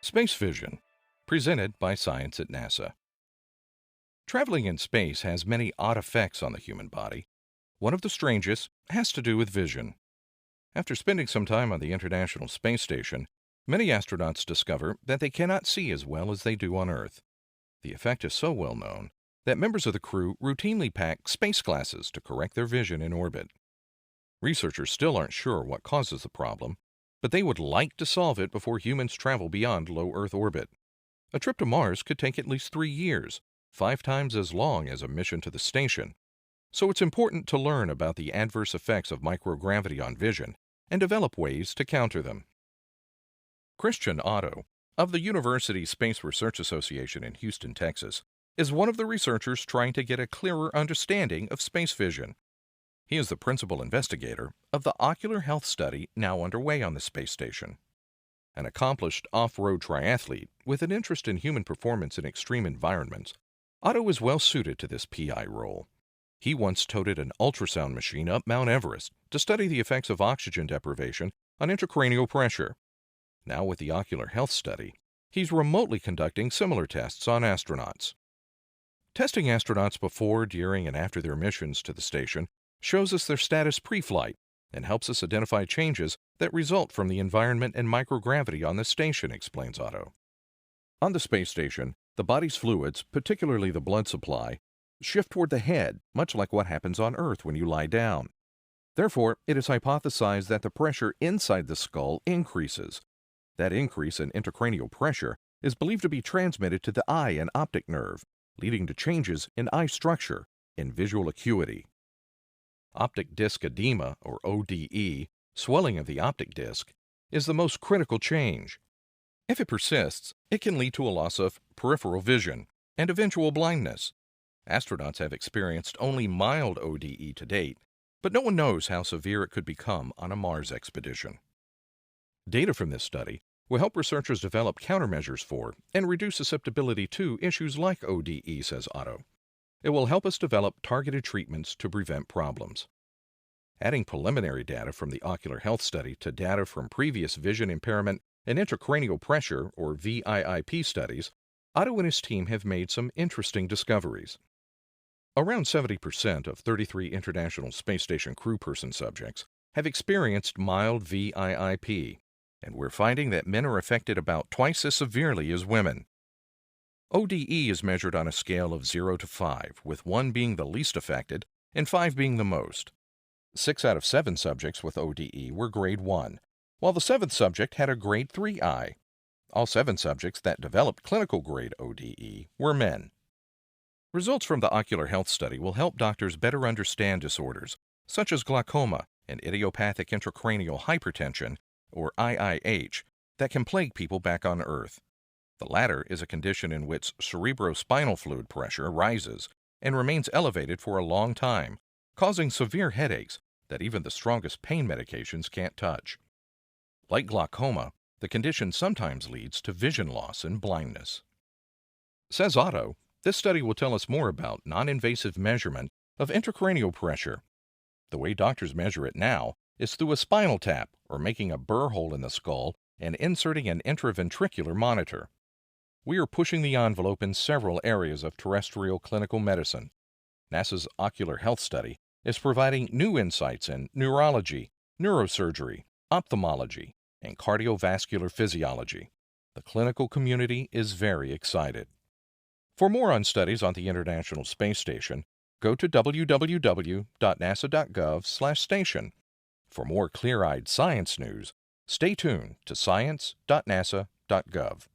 Space Vision, presented by Science at NASA. Traveling in space has many odd effects on the human body. One of the strangest has to do with vision. After spending some time on the International Space Station, many astronauts discover that they cannot see as well as they do on Earth. The effect is so well known that members of the crew routinely pack space glasses to correct their vision in orbit. Researchers still aren't sure what causes the problem, but they would like to solve it before humans travel beyond low Earth orbit. A trip to Mars could take at least 3 years, 5 times as long as a mission to the station. So it's important to learn about the adverse effects of microgravity on vision and develop ways to counter them. Christian Otto, of the University Space Research Association in Houston, Texas, is one of the researchers trying to get a clearer understanding of space vision. He is the principal investigator of the ocular health study now underway on the space station. An accomplished off-road triathlete with an interest in human performance in extreme environments, Otto is well suited to this PI role. He once toted an ultrasound machine up Mount Everest to study the effects of oxygen deprivation on intracranial pressure. Now with the ocular health study, he's remotely conducting similar tests on astronauts. Testing astronauts before, during, and after their missions to the station shows us their status pre-flight and helps us identify changes that result from the environment and microgravity on the station, explains Otto. On the space station, the body's fluids, particularly the blood supply, shift toward the head, much like what happens on Earth when you lie down. Therefore, it is hypothesized that the pressure inside the skull increases. That increase in intracranial pressure is believed to be transmitted to the eye and optic nerve, leading to changes in eye structure and visual acuity. Optic disc edema, or ODE, swelling of the optic disc, is the most critical change. If it persists, it can lead to a loss of peripheral vision and eventual blindness. Astronauts have experienced only mild ODE to date, but no one knows how severe it could become on a Mars expedition. Data from this study will help researchers develop countermeasures for and reduce susceptibility to issues like ODE, says Otto. It will help us develop targeted treatments to prevent problems. Adding preliminary data from the ocular health study to data from previous vision impairment and intracranial pressure, or VIIP studies, Otto and his team have made some interesting discoveries. Around 70% of 33 International Space Station crew person subjects have experienced mild VIIP, and we're finding that men are affected about twice as severely as women. ODE is measured on a scale of 0 to 5, with 1 being the least affected and 5 being the most. 6 out of 7 subjects with ODE were grade 1, while the 7th subject had a grade 3 eye. All 7 subjects that developed clinical grade ODE were men. Results from the ocular health study will help doctors better understand disorders such as glaucoma and idiopathic intracranial hypertension, or IIH, that can plague people back on Earth. The latter is a condition in which cerebrospinal fluid pressure rises and remains elevated for a long time, causing severe headaches that even the strongest pain medications can't touch. Like glaucoma, the condition sometimes leads to vision loss and blindness. Says Otto, this study will tell us more about non-invasive measurement of intracranial pressure. The way doctors measure it now is through a spinal tap, or making a burr hole in the skull and inserting an intraventricular monitor. We are pushing the envelope in several areas of terrestrial clinical medicine. NASA's ocular health study is providing new insights in neurology, neurosurgery, ophthalmology, and cardiovascular physiology. The clinical community is very excited. For more on studies on the International Space Station, go to www.nasa.gov/station. For more clear-eyed science news, stay tuned to science.nasa.gov.